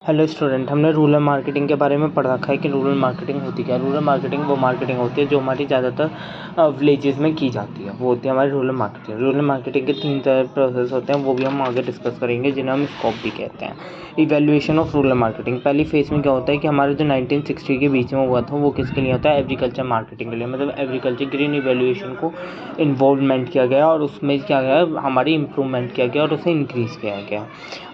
Hello student, हमने rural marketing के बारे में पढ़ रखा है कि रूरल मार्केटिंग होती क्या है। रूरल मार्केटिंग वो मार्केटिंग होती है जो हमारी ज़्यादातर विलेजेस में की जाती है, वो होती है हमारी रूरल मार्केटिंग। रूरल मार्केटिंग के 3 तरह प्रोसेस होते हैं, वो भी हम आगे डिस्कस करेंगे, जिन्हें हम स्कोप भी कहते हैं। इवैल्यूएशन ऑफ रूरल मार्केटिंग, पहली फेज में क्या होता है कि हमारा जो 1960 के बीच में हुआ था वो किसके लिए होता है, एग्रीकल्चर मार्केटिंग के लिए। मतलब एग्रीकल्चर ग्रीन इवैल्यूएशन को इन्वॉल्वमेंट किया गया और उसमें क्या गया, हमारी इम्प्रूवमेंट किया गया और उसे इंक्रीज़ किया गया।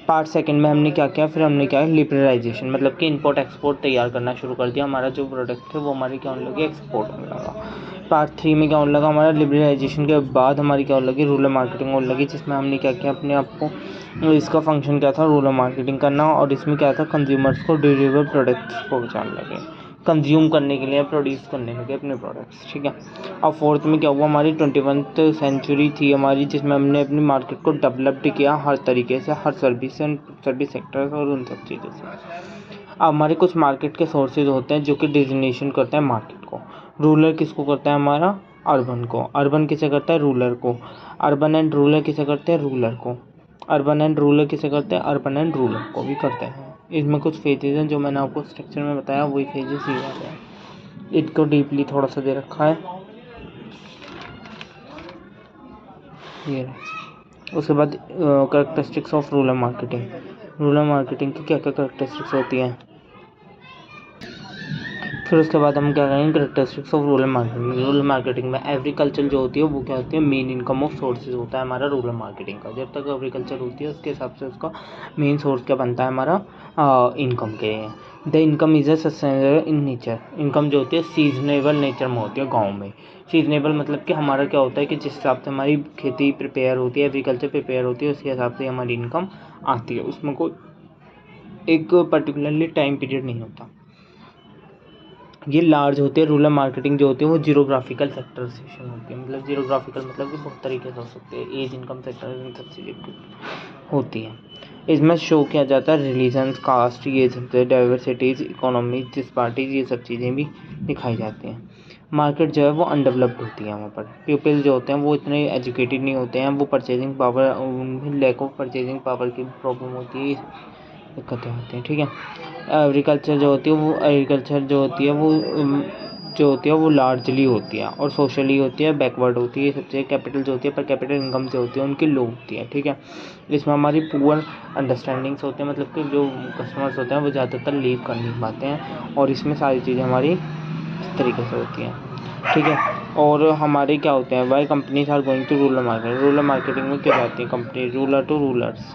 पार्ट सेकंड में हमने क्या किया, फिर हमने क्या लिबरलाइजेशन, मतलब कि इंपोर्ट एक्सपोर्ट तैयार करना शुरू कर दिया। हमारा जो प्रोडक्ट है वो हमारे क्या होने लगे, एक्सपोर्ट होने लगा। पार्ट 3 में क्या होने लगा, हमारा लिबरलाइजेशन के बाद हमारी क्या होने लगी, रूरल मार्केटिंग होने लगी, जिसमें हमने क्या किया, अपने आप को, इसका फंक्शन क्या था, रूरल मार्केटिंग करना। और इसमें क्या था, कंज्यूमर्स को ड्यूरेबल प्रोडक्ट्स पहुँचाने लगे, कंज्यूम करने के लिए प्रोड्यूस करने लगे अपने प्रोडक्ट्स, ठीक है। और फोर्थ में क्या हुआ, हमारी 21वीं सेंचुरी थी हमारी, जिसमें हमने अपनी मार्केट को डेवलप्ड किया हर तरीके से, हर सर्विस सेक्टर्स और उन सब चीज़ों से। अब हमारे कुछ मार्केट के सोर्सेज होते हैं जो कि डिजिग्नेशन करते हैं मार्केट को। रूरल किसको करता है, हमारा अर्बन को। अर्बन किसे करता है, रूरल को। अर्बन एंड रूरल किसे करते हैं, रूरल को। अर्बन एंड रूरल किसे करते हैं, अर्बन एंड रूरल को भी करते हैं। इसमें कुछ फेजेज हैं जो मैंने आपको स्ट्रक्चर में बताया, वही फेजेस ये वाले हैं। इनको डीपली थोड़ा सा दे रखा है ये। उसके बाद characteristics of rural marketing. Rural marketing की क्या क्या करेक्टरिस्टिक्स होती हैं, फिर उसके बाद हम क्या करेंगे, characteristics of rural marketing. Rural marketing में एग्रीकल्चर जो होती है वो क्या होती है, मेन इनकम ऑफ सोर्सेज होता है हमारा रूरल मार्केटिंग का। जब तक एग्रीकल्चर होती है उसके हिसाब से उसका मेन सोर्स क्या बनता है हमारा, इनकम के लिए। The income is a sustainable in nature. Income जो होती है सीजनेबल नेचर में होती है गाँव में। सीजनेबल मतलब कि हमारा क्या होता है कि जिस हिसाब से हमारी खेती प्रिपेयर होती है, एग्रीकल्चर प्रिपेयर होती है, उसके हिसाब से हमारी इनकम आती है। उसमें कोई एक पर्टिकुलरली टाइम पीरियड नहीं होता। ये लार्ज होती है रूरल मार्केटिंग जो होती है वो जीरोग्राफिकल सेक्टराइजेशन होती है। मतलब जीरोग्राफिकल मतलब कि बहुत तरीके से हो सकते हैं, एज, इनकम सेक्टर, इन सब चीज़ें होती हैं। इसमें शो किया जाता है रिलीजन्स, कास्ट, ये सब डाइवर्सिटीज़, इकोनॉमीज, डिस्पार्टीज, ये सब चीज़ें भी दिखाई जाती हैं। मार्केट जो है वो अनडेवलप्ड होती है। वहाँ पर पीपल जो होते हैं वो इतने एजुकेटेड नहीं होते हैं, वो परचेजिंग पावर, उनमें लैक ऑफ परचेजिंग पावर की प्रॉब्लम होती है, दिक्कतें होती हैं, ठीक है। एग्रीकल्चर जो होती है वो लार्जली होती है और सोशली होती है, बैकवर्ड होती है। सबसे कैपिटल जो होती है, पर कैपिटल इनकम जो होती है उनकी लो होती है, ठीक है। इसमें हमारी पुअर अंडरस्टैंडिंग्स होते हैं, मतलब कि जो कस्टमर्स होते हैं वो ज़्यादातर लीव कर नहीं पाते हैं, और इसमें सारी चीज़ें हमारी इस तरीके से होती हैं, ठीक है। और हमारे क्या होते हैं, why companies are going to rural market. Rural marketing में क्यों जाती है company, rural to rulers.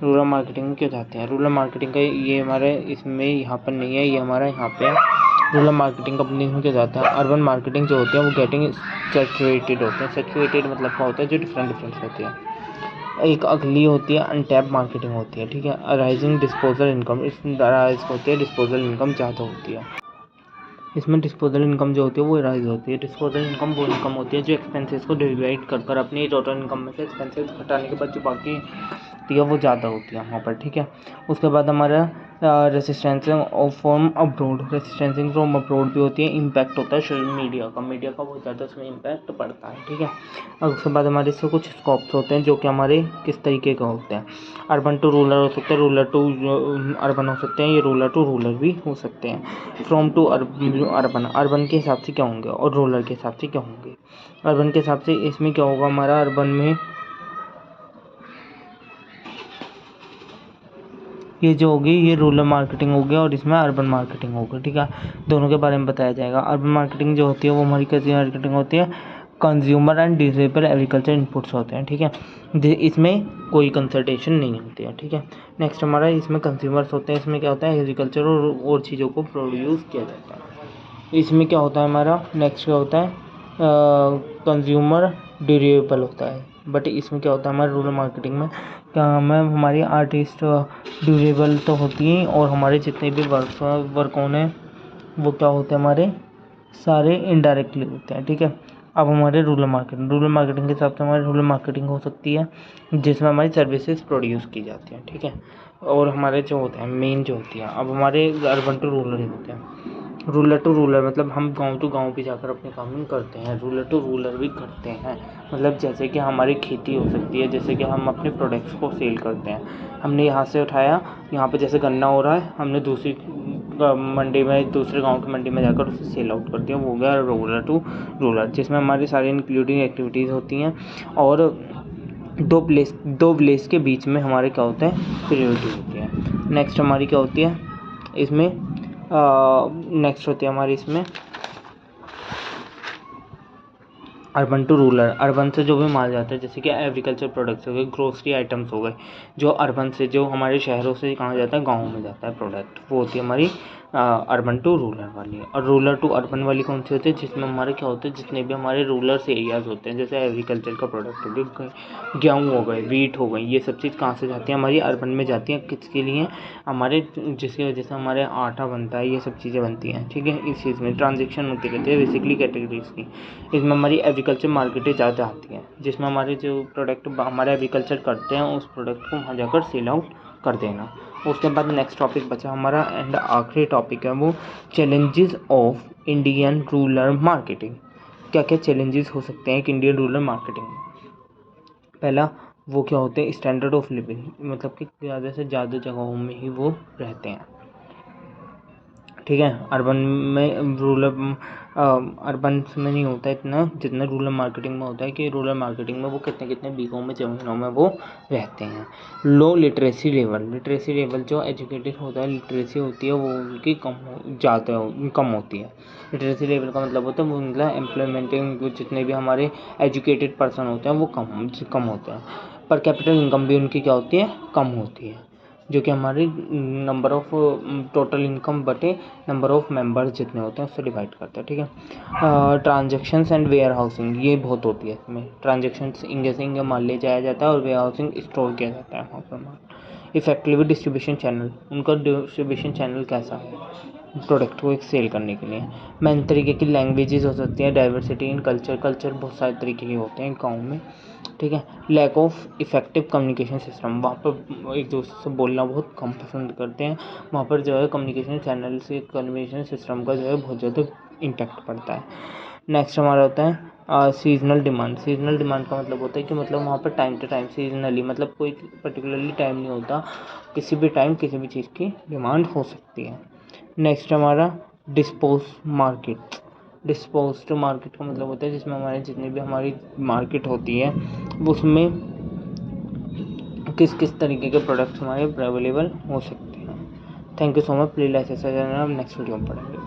Rural marketing में क्यों जाते हैं, रूरल मार्केटिंग का ये हमारे इसमें यहाँ पर नहीं है, ये हमारा यहाँ पे है। रूरल मार्केटिंग कंपनीज में क्यों जाते हैं, अर्बन मार्केटिंग जो होती है वो गेटिंग सैचुरेटेड होते हैं। सैचुरेटेड मतलब क्या होता है, जो डिफरेंट होती है। एक अगली होती है अनटैप मार्केटिंग होती है, ठीक है। राइजिंग डिस्पोजल इनकम, इस राइज होती है, डिस्पोजल इनकम ज़्यादा होती है। इसमें डिस्पोजल इनकम जो होती है वो राइज होती है। डिस्पोजल इनकम वो इनकम होती है जो एक्सपेंसेस को डिवाइड कर अपनी टोटल इनकम में से एक्सपेंसेस घटाने के बाद जो बाकी होती है वो ज़्यादा होती है वहाँ पर, ठीक है। उसके बाद हमारा रेसिस्टेंसिंग फ्रॉम अब्रोड, रेसिस्टेंसिंग फ्रॉम अब्रोड भी होती है। इम्पैक्ट होता है मीडिया का बहुत ज़्यादा उसमें इम्पैक्ट पड़ता है, ठीक है। और उसके बाद हमारे इससे कुछ स्कोप्स होते हैं जो कि हमारे किस तरीके का होते हैं। अर्बन टू रूरल हो सकते हैं, रूरल टू अर्बन हो सकते हैं, ये रूरल टू रूरल भी हो सकते हैं। फ्रॉम टू अर्बन, अर्बन के हिसाब से क्या होंगे और रूरल के हिसाब से क्या होंगे। अर्बन के हिसाब से इसमें क्या होगा हमारा, अर्बन में ये जो होगी ये रूरल मार्केटिंग हो गया और इसमें अर्बन मार्केटिंग होगा, ठीक है। दोनों के बारे में बताया जाएगा। अर्बन मार्केटिंग जो होती है वो हमारी कैसी मार्केटिंग होती है, consumer and durable agriculture inputs होते हैं, ठीक है। इसमें कोई कंसल्टेशन नहीं होती है, ठीक है। नेक्स्ट हमारा इसमें कंज्यूमर्स होते हैं। इसमें क्या होता है, एग्रीकल्चर और चीज़ों को प्रोड्यूस किया जाता है। इसमें क्या होता है हमारा, नेक्स्ट क्या होता है, कंज्यूमर ड्यूरेबल होता है। बट इसमें क्या होता है हमारे रूरल मार्केटिंग में, क्या हमें हमारी आर्टिस्ट ड्यूरेबल तो होती हैं, और हमारे जितने भी वर्क होने वो क्या होते हैं हमारे सारे इनडायरेक्टली होते हैं, ठीक है। अब हमारे रूरल मार्केटिंग के हिसाब से हमारी रूरल मार्केटिंग हो सकती है जिसमें हमारी सर्विसेज प्रोड्यूस की जाती हैं, ठीक है। और हमारे जो होते हैं मेन जो होती है, अब हमारे अर्बन टू रूरल होते हैं। रूरल टू रूरल मतलब हम गांव टू गांव भी जाकर अपने काम करते हैं। रूरल टू रूरल भी करते हैं, मतलब जैसे कि हमारी खेती हो सकती है, जैसे कि हम अपने प्रोडक्ट्स को सेल करते हैं। हमने यहाँ से उठाया, यहाँ पे जैसे गन्ना हो रहा है, हमने दूसरी मंडी में, दूसरे गांव की मंडी में जाकर उसे सेल आउट कर दिया, वो हो गया रूरल टू रूरल, जिसमें हमारी सारी इंक्लूडिंग एक्टिविटीज़ होती हैं। और दो विलेज के बीच में हमारे क्या होता है, प्रियोरिटी होती है। नेक्स्ट हमारी क्या होती है इसमें, नेक्स्ट होती है हमारी इसमें अर्बन टू रूरल। अर्बन से जो भी माल जाता है, जैसे कि एग्रीकल्चर प्रोडक्ट्स हो गए, ग्रोसरी आइटम्स हो गए, जो अर्बन से, जो हमारे शहरों से कहाँ जाता है, गाँव में जाता है प्रोडक्ट, वो होती है हमारी अर्बन टू रूरल वाली। और रूरल टू अर्बन वाली कौन सी होती है, जिसमें हमारे क्या होते हैं, जितने भी हमारे रूरल एरियाज़ होते हैं, जैसे एग्रीकल्चर का प्रोडक्ट हो गया, गेहूँ हो गए, वीट हो गई, ये सब चीज़ कहाँ से जाती है, हमारी अर्बन में जाती हैं। किसके लिए, हमारे, जिसकी वजह से हमारे आटा बनता है, ये सब चीज़ें बनती हैं, ठीक है। इस चीज़ में ट्रांजेक्शन होती रहती है बेसिकली कैटेगरीज की। इसमें हमारी एग्रीकल्चर मार्केटें ज़्यादा आती हैं, जिसमें हमारे जो प्रोडक्ट हमारे एग्रीकल्चर करते हैं, उस प्रोडक्ट को वहाँ जाकर सेल आउट कर देना। उसके बाद नेक्स्ट टॉपिक बचा हमारा, एंड आखिरी टॉपिक है वो challenges of Indian rural marketing. क्या क्या चैलेंजेस हो सकते हैं एक इंडियन रूरल मार्केटिंग में। पहला, वो क्या होते हैं, स्टैंडर्ड ऑफ लिविंग, मतलब कि ज़्यादा से ज़्यादा जगहों में ही वो रहते हैं, ठीक है। अर्बन में, रूरल अर्बन में नहीं होता इतना जितना रूरल मार्केटिंग में होता है, कि रूरल मार्केटिंग में वो कितने कितने बीघों में, ज़मीनों में वो रहते हैं। लो लिटरेसी लेवल, जो एजुकेटेड होता है, लिटरेसी होती है वो उनकी कम होती है। लिटरेसी लेवल का मतलब होता है वो, मतलब एम्प्लॉयमेंट, जितने भी हमारे एजुकेटेड पर्सन होते हैं वो कम होते हैं। पर कैपिटल इनकम भी उनकी क्या होती है, कम होती है, जो कि हमारी नंबर ऑफ टोटल इनकम बटे नंबर ऑफ मेंबर्स जितने होते हैं उससे डिवाइड करते हैं, ठीक है। ट्रांजेक्शंस एंड वेयर हाउसिंग, ये बहुत होती है इसमें। ट्रांजेक्शंस इंगे से इंगे माल ले जाया जाता है, और वेयर हाउसिंग स्टोर किया जाता है वहाँ पर माल। इफेक्टिव डिस्ट्रीब्यूशन चैनल, उनका डिस्ट्रीब्यूशन चैनल कैसा है प्रोडक्ट को एक सेल करने के लिए। मेन तरीके की लैंग्वेजेस हो सकती हैं, डाइवर्सिटी इन कल्चर बहुत सारे तरीके के होते हैं गाँव में, ठीक है। Lack of effective communication system, वहाँ पर एक दूसरे से बोलना बहुत कम पसंद करते हैं, वहाँ पर जो है कम्युनिकेशन चैनल से, कम्युनिकेशन सिस्टम का जो है बहुत ज़्यादा इम्पैक्ट पड़ता है। नेक्स्ट हमारा होता है सीजनल डिमांड का मतलब होता है कि मतलब वहाँ पर टाइम टू टाइम, सीजनली, मतलब कोई पर्टिकुलरली टाइम नहीं होता, किसी भी टाइम किसी भी चीज़ की डिमांड हो सकती है। नेक्स्ट हमारा डिस्पोज्ड मार्केट का मतलब होता है जिसमें हमारे जितनी भी हमारी मार्केट होती है उसमें किस किस तरीके के प्रोडक्ट्स हमारे अवेलेबल हो सकते हैं। Thank you so much, please like subscribe, next video में पढ़ेंगे।